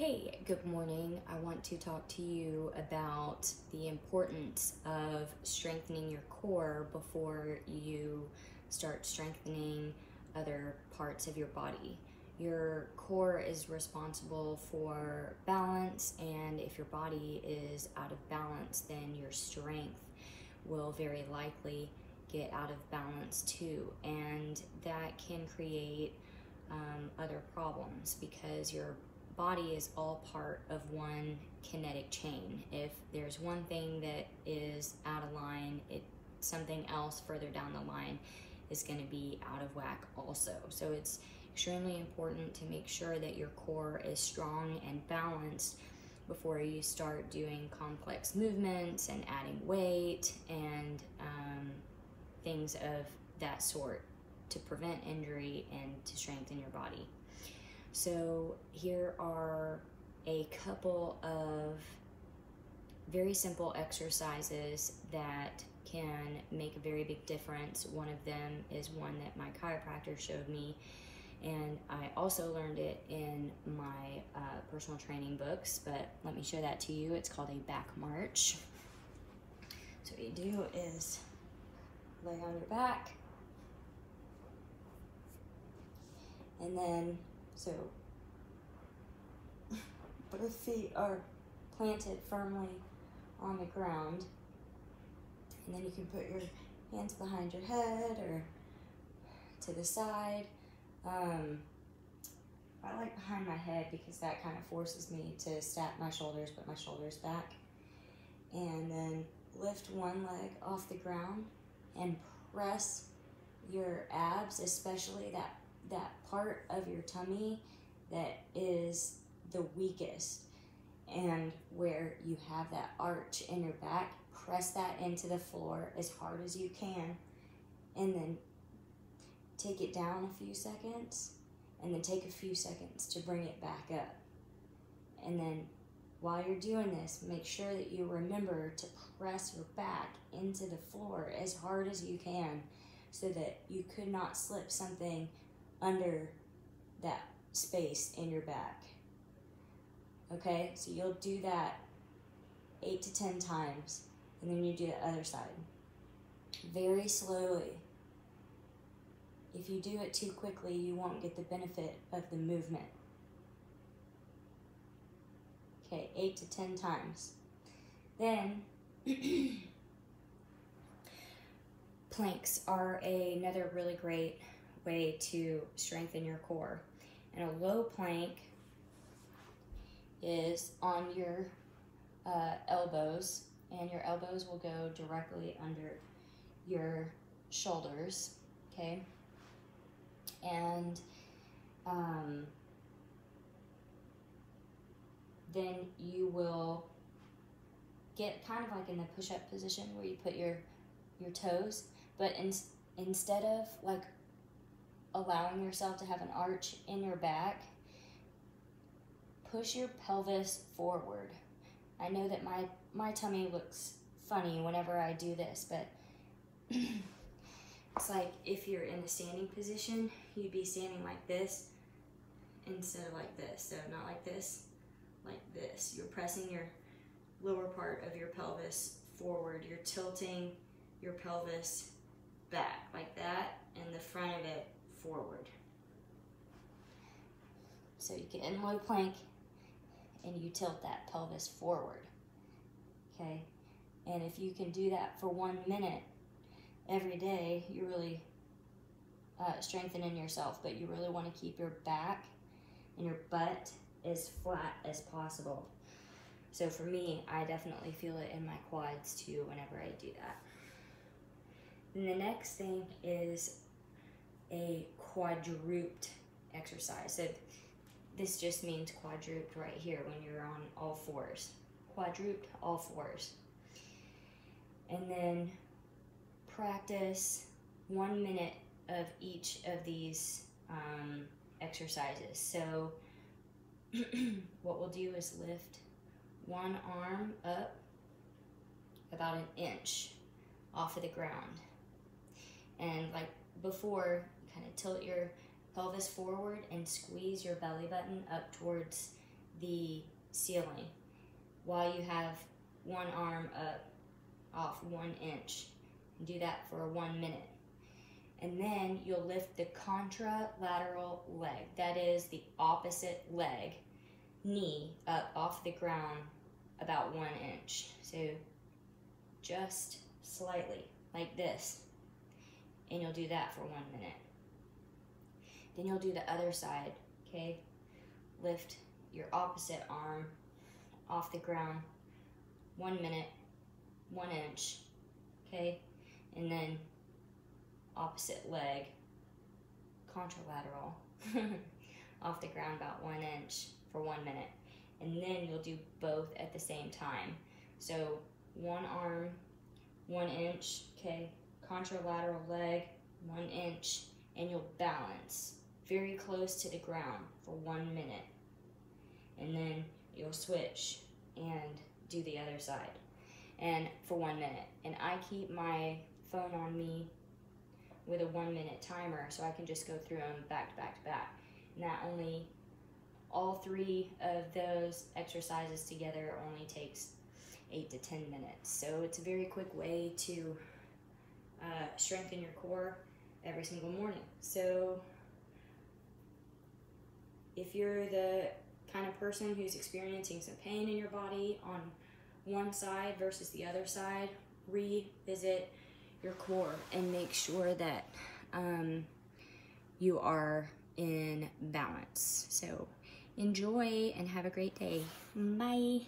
Hey, good morning. I want to talk to you about the importance of strengthening your core before you start strengthening other parts of your body. Your core is responsible for balance, and if your body is out of balance, then your strength will very likely get out of balance too, and that can create other problems because your body is all part of one kinetic chain. If there's one thing that is out of line, something else further down the line is going to be out of whack also. So it's extremely important to make sure that your core is strong and balanced before you start doing complex movements and adding weight and things of that sort to prevent injury and to strengthen your body. So here are a couple of very simple exercises that can make a very big difference. One of them is one that my chiropractor showed me, and I also learned it in my personal training books, but let me show that to you. It's called a back march. So what you do is lay on your back, and then so both feet are planted firmly on the ground, and then you can put your hands behind your head or to the side. I like behind my head because that kind of forces me to stack my shoulders, put my shoulders back, and then lift one leg off the ground and press your abs, especially that part of your tummy that is the weakest and where you have that arch in your back. Press that into the floor as hard as you can, and then take it down a few seconds, and then take a few seconds to bring it back up. And then while you're doing this, make sure that you remember to press your back into the floor as hard as you can so that you could not slip something under that space in your back. Okay, so you'll do that 8 to 10 times, and then you do the other side very slowly. If you do it too quickly, you won't get the benefit of the movement. Okay, 8 to 10 times. Then planks are another really great way to strengthen your core. And a low plank is on your elbows, and your elbows will go directly under your shoulders, okay? And then you will get kind of like in the push-up position where you put your toes, but instead of like allowing yourself to have an arch in your back, push your pelvis forward. I know that my tummy looks funny whenever I do this, but it's like if you're in the standing position, you'd be standing like this instead of like this. So not like this, like this. You're pressing your lower part of your pelvis forward. You're tilting your pelvis back like that, and the front of it forward. So you get in low plank and you tilt that pelvis forward, okay? And if you can do that for 1 minute every day, you're really strengthening yourself, but you really want to keep your back and your butt as flat as possible. So for me, I definitely feel it in my quads too whenever I do that. And the next thing is a quadruped exercise. So this just means quadruped right here when you're on all fours. Quadruped, all fours. And then practice 1 minute of each of these exercises. So what we'll do is lift one arm up about 1 inch off of the ground. And like before, kind of tilt your pelvis forward and squeeze your belly button up towards the ceiling while you have one arm up off 1 inch. Do that for 1 minute. And then you'll lift the contralateral leg, that is the opposite leg, knee up off the ground about 1 inch. So just slightly, like this. And you'll do that for 1 minute. Then you'll do the other side, okay? Lift your opposite arm off the ground 1 minute, 1 inch, okay? And then opposite leg, contralateral, off the ground about 1 inch for 1 minute. And then you'll do both at the same time. So one arm, 1 inch, okay? Contralateral leg, 1 inch, and you'll balance very close to the ground for 1 minute. And then you'll switch and do the other side, and for 1 minute. And I keep my phone on me with a 1 minute timer, so I can just go through them back to back to back. And that only, all 3 of those exercises together only takes 8 to 10 minutes. So it's a very quick way to strengthen your core every single morning. So if you're the kind of person who's experiencing some pain in your body on one side versus the other side, revisit your core and make sure that you are in balance. So enjoy and have a great day. Bye.